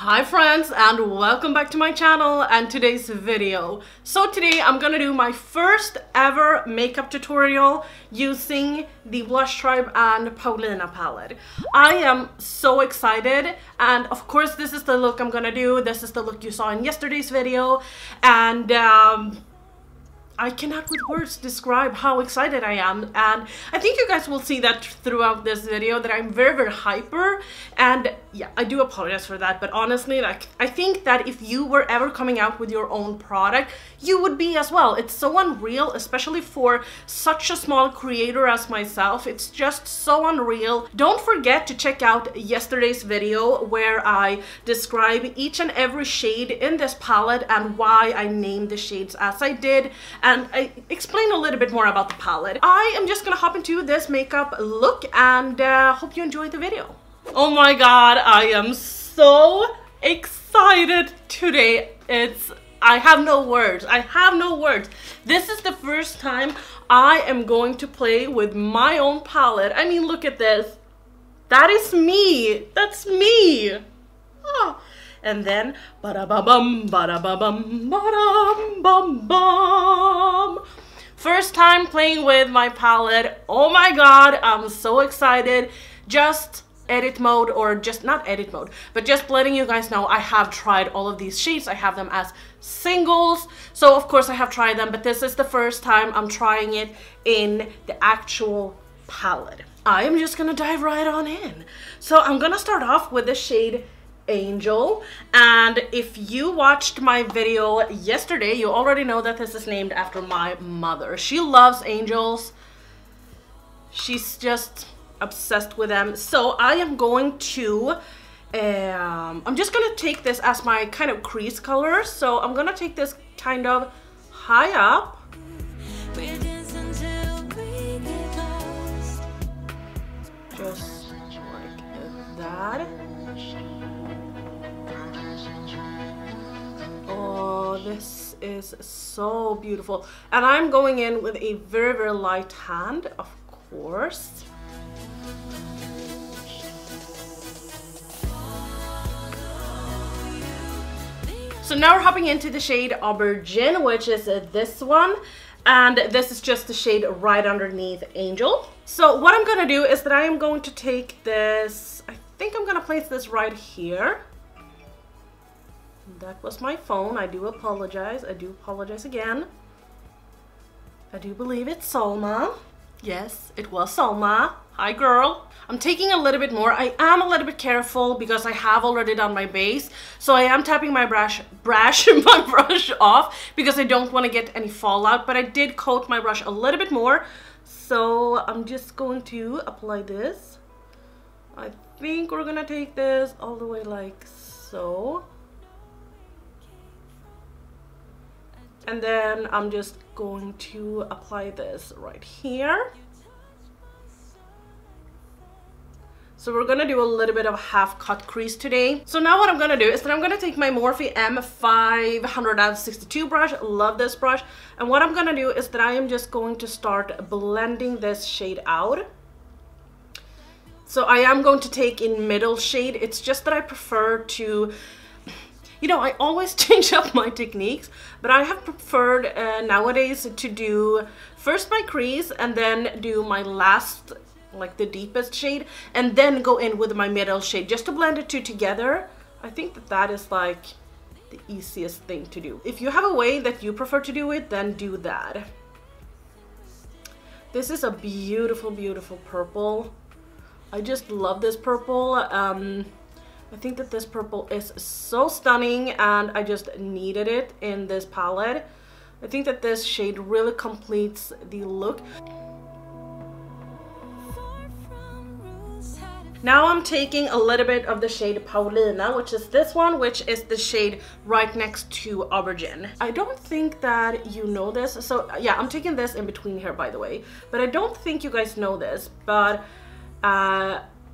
Hi friends, and welcome back to my channel and today's video. So today I'm gonna do my first ever makeup tutorial using the Blush Tribe and Paulina palette. I am so excited, and of course this is the look I'm gonna do. This is the look you saw in yesterday's video, and I cannot with words describe how excited I am, and I think you guys will see that throughout this video that I'm very hyper. And yeah, I do apologize for that, but honestly, like, I think that if you were ever coming out with your own product, you would be as well. It's so unreal, especially for such a small creator as myself. It's just so unreal. Don't forget to check out yesterday's video where I describe each and every shade in this palette and why I named the shades as I did, and I explain a little bit more about the palette. I am just gonna hop into this makeup look and hope you enjoy the video. Oh my god, I am so excited today. I have no words. I have no words. This is the first time I am going to play with my own palette. I mean, look at this. That is me. That's me. Oh. And then ba-da-ba-bum, ba-da-ba-bum, ba-dum, bum, bum. First time playing with my palette. Oh my god, I'm so excited. Just edit mode, or just not edit mode, but just letting you guys know I have tried all of these shades. I have them as singles, so of course I have tried them, but this is the first time I'm trying it in the actual palette. I am just gonna dive right on in. So I'm gonna start off with the shade Angel, and if you watched my video yesterday, you already know that this is named after my mother. She loves angels. She's just obsessed with them. So I am going to I'm just gonna take this as my kind of crease color. So I'm gonna take this kind of high up, just like that. Oh, this is so beautiful. And I'm going in with a very light hand, of course. So now we're hopping into the shade Aubergine, which is this one. And this is just the shade right underneath Angel. So what I'm gonna do is that I am going to take this, I think I'm gonna place this right here. That was my phone. I do apologize. I do apologize again. I do believe it's Salma. Yes, it was Salma. Hi, girl. I'm taking a little bit more. I am a little bit careful because I have already done my base. So I am tapping my brush off because I don't want to get any fallout. But I did coat my brush a little bit more. So I'm just going to apply this. I think we're going to take this all the way like so. And then I'm just going to apply this right here. So we're gonna do a little bit of a half cut crease today. So now what I'm gonna do is that I'm gonna take my Morphe M562 brush. Love this brush. And what I'm gonna do is that I am just going to start blending this shade out. So I am going to take in middle shade. It's just that I prefer to, you know, I always change up my techniques, but I have preferred nowadays to do first my crease and then do my last, like the deepest shade, and then go in with my middle shade just to blend the two together. I think that that is like the easiest thing to do. If you have a way that you prefer to do it, then do that. This is a beautiful purple. I just love this purple. I think that this purple is so stunning, and I just needed it in this palette. I think that this shade really completes the look. Now I'm taking a little bit of the shade Paulina, which is this one, which is the shade right next to Aubergine. I don't think that you know this. So yeah, I'm taking this in between here, by the way. But I don't think you guys know this, but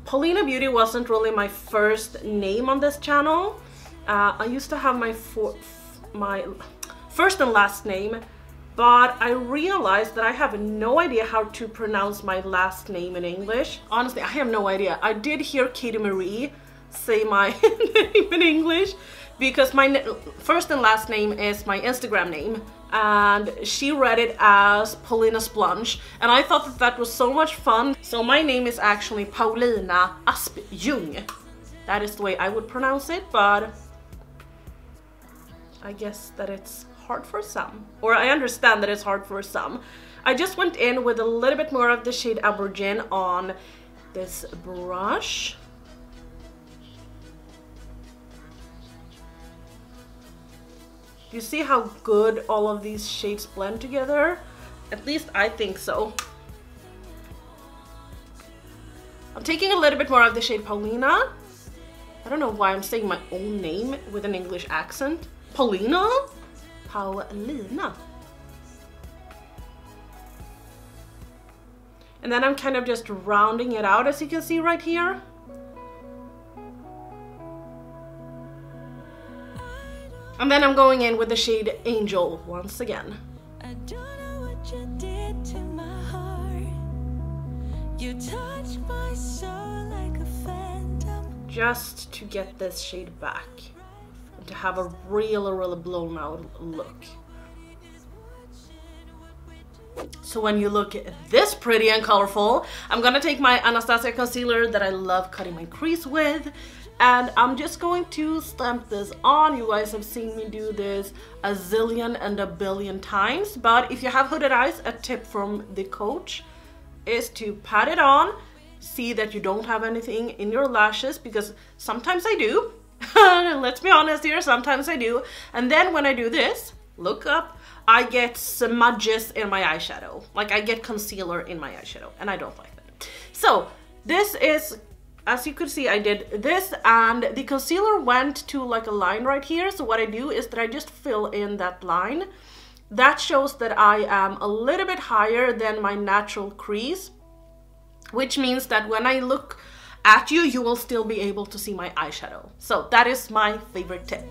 Paulina Beauty wasn't really my first name on this channel. I used to have my first and last name, but I realized that I have no idea how to pronounce my last name in English. Honestly, I have no idea. I did hear Katie Marie say my name in English because my first and last name is my Instagram name, and she read it as Paulina Splunge, and I thought that that was so much fun. So my name is actually Paulina Aspjung. That is the way I would pronounce it, but I guess that it's hard for some, or I understand that it's hard for some. I just went in with a little bit more of the shade Aubergine on this brush. Do you see how good all of these shades blend together? At least I think so. I'm taking a little bit more of the shade Paulina. I don't know why I'm saying my own name with an English accent. Paulina? Paulina. And then I'm kind of just rounding it out, as you can see right here. And then I'm going in with the shade Angel once again. I don't know what you did to my heart. You touched my soul like a phantom. Just to get this shade back. And to have a really blown out look. So when you look this pretty and colorful, I'm gonna take my Anastasia concealer that I love cutting my crease with, and I'm just going to stamp this on. You guys have seen me do this a zillion and a billion times, but if you have hooded eyes, a tip from the coach is to pat it on, see that you don't have anything in your lashes, because sometimes I do. Let's be honest here, sometimes I do. And then when I do this, look up, I get smudges in my eyeshadow. Like I get concealer in my eyeshadow, and I don't like that. So this is, as you could see, I did this, and the concealer went to like a line right here. So what I do is that I just fill in that line. That shows that I am a little bit higher than my natural crease, which means that when I look at you, you will still be able to see my eyeshadow. So that is my favorite tip.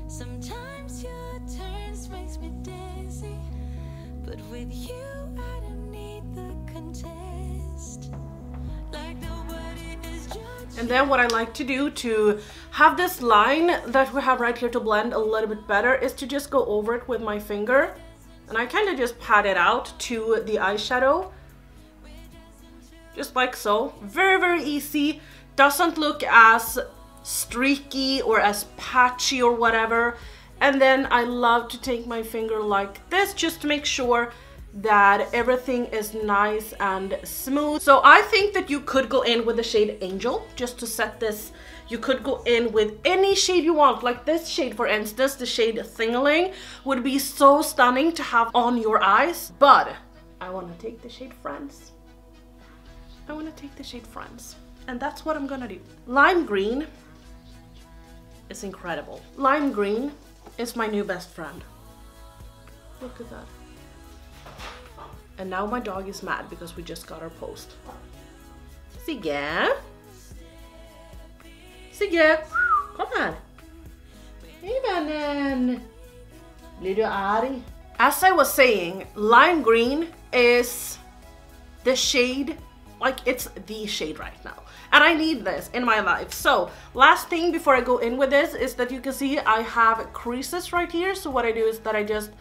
Sometimes your turns makes me dizzy, but with you I don't need the contest. Like nobody is judging. And then what I like to do to have this line that we have right here to blend a little bit better is to just go over it with my finger, and I kind of just pat it out to the eyeshadow. Just like so. Very easy. Doesn't look as streaky or as patchy or whatever. And then I love to take my finger like this just to make sure that everything is nice and smooth. So I think that you could go in with the shade Angel just to set this. You could go in with any shade you want, like this shade for instance, the shade Fingerling would be so stunning to have on your eyes. But I want to take the shade Friends. I want to take the shade Friends, and that's what I'm gonna do. Lime green is incredible. Lime green is my new best friend. Look at that. And now my dog is mad because we just got our post. Sigge? Sigge, kom här. Hej vännen. Blir du arg? As I was saying, lime green is the shade, like it's the shade right now, and I need this in my life. So last thing before I go in with this is that you can see I have creases right here. So what I do is that I just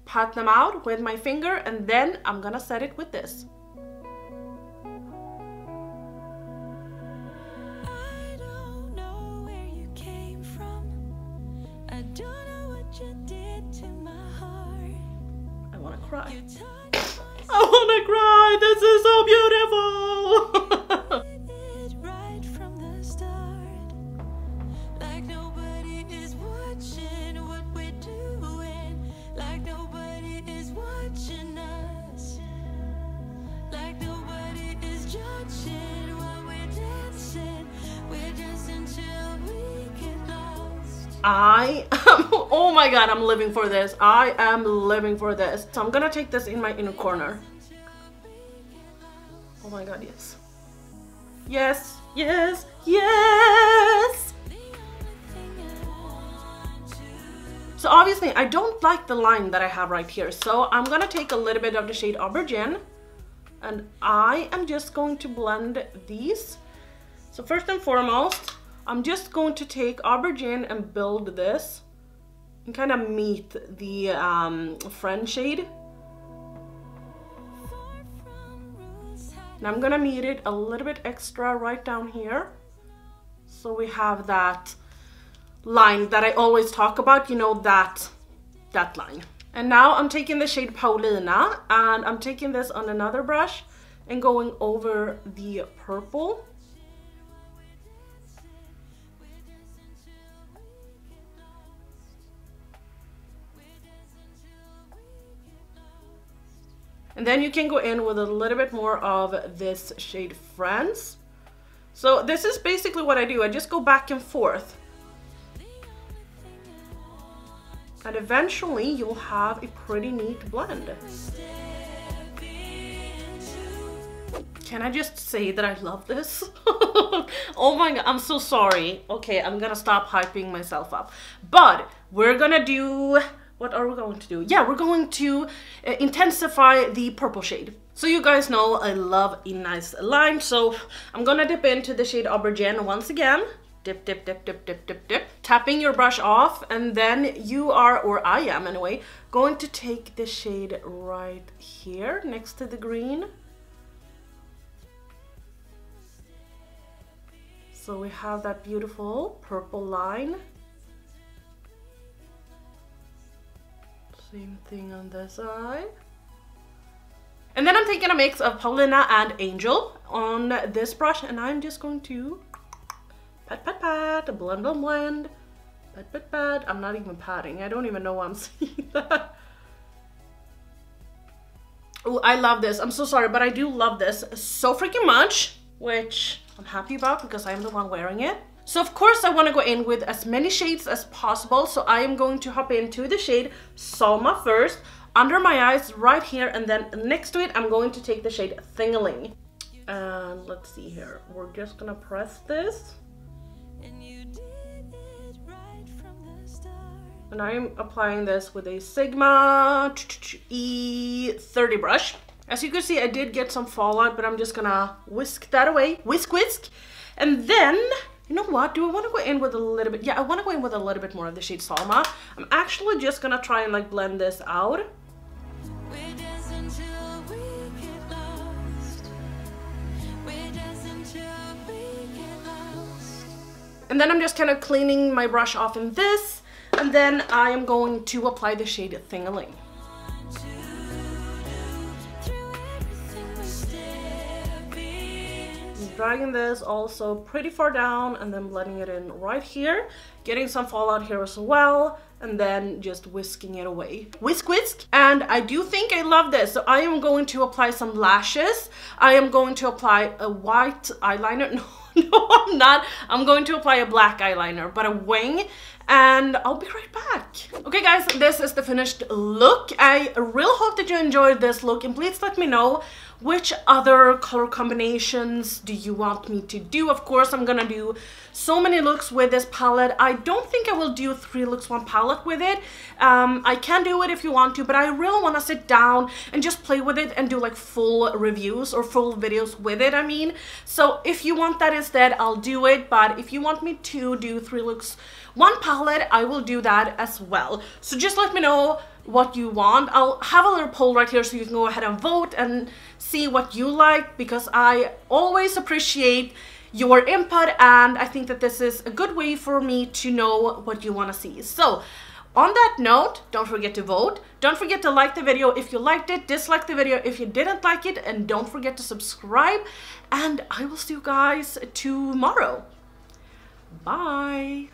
pat them out with my finger, and then I'm gonna set it with this. I don't know where you came from. I don't know what you did to my heart. I wanna cry. I wanna cry. This is so beautiful. Right from the start, like nobody is watching what we're doing, like nobody is watching us, like nobody is judging while we're dancing. We're dancing till we get lost. Oh my god, I'm living for this. I am living for this. So I'm gonna take this in my inner corner. Oh my god, yes. Yes, yes, yes! So obviously I don't like the line that I have right here, so I'm gonna take a little bit of the shade Aubergine, and I am just going to blend these. So first and foremost, I'm just going to take aubergine and build this and kind of meet the friend shade. And I'm gonna meet it a little bit extra right down here. So we have that line that I always talk about, you know, that line. And now I'm taking the shade Paulina, and I'm taking this on another brush and going over the purple. And then you can go in with a little bit more of this shade Friends. So this is basically what I do. I just go back and forth. And eventually you'll have a pretty neat blend. Can I just say that I love this? Oh my god, I'm so sorry. Okay, I'm gonna stop hyping myself up. But we're gonna do... What are we going to do? Yeah, we're going to intensify the purple shade. So you guys know I love a nice lime, so I'm gonna dip into the shade Aubergine once again. Dip, dip, dip, dip, dip, dip, dip. Tapping your brush off, and then you are, or I am anyway, going to take the shade right here next to the green. So we have that beautiful purple line. Same thing on this side. And then I'm taking a mix of Paulina and Angel on this brush, and I'm just going to pat, pat, pat, blend, blend, blend, pat, pat, pat. I'm not even patting. I don't even know why I'm saying that. Oh, I love this. I'm so sorry, but I do love this so freaking much, which I'm happy about because I'm the one wearing it. So of course I want to go in with as many shades as possible, so I am going to hop into the shade Salma first, under my eyes right here, and then next to it I'm going to take the shade Fingerling. And let's see here, we're just gonna press this. And I'm applying this with a Sigma E30 brush. As you can see, I did get some fallout, but I'm just gonna whisk that away. Whisk, whisk. And then... You know what? Do I want to go in with a little bit? Yeah, I want to go in with a little bit more of the shade Salma. I'm actually just gonna try and like blend this out. And then I'm just kind of cleaning my brush off in this, and then I am going to apply the shade Fingerling. Dragging this also pretty far down and then blending it in right here, getting some fallout here as well, and then just whisking it away. Whisk, whisk. And I do think I love this, so I am going to apply some lashes. I am going to apply a white eyeliner. No, I'm not. I'm going to apply a black eyeliner, but a wing, and I'll be right back. Okay guys, this is the finished look. I really hope that you enjoyed this look, and please let me know which other color combinations do you want me to do. Of course, I'm gonna do so many looks with this palette. I don't think I will do 3 looks 1 palette with it. I can do it if you want to, but I really want to sit down and just play with it and do like full reviews or full videos with it, I mean. So if you want that instead, I'll do it, but if you want me to do 3 looks 1 palette, I will do that as well. So just let me know what you want. I'll have a little poll right here so you can go ahead and vote and see what you like, because I always appreciate your input, and I think that this is a good way for me to know what you want to see. So on that note, don't forget to vote. Don't forget to like the video if you liked it, dislike the video if you didn't like it, and don't forget to subscribe, and I will see you guys tomorrow. Bye.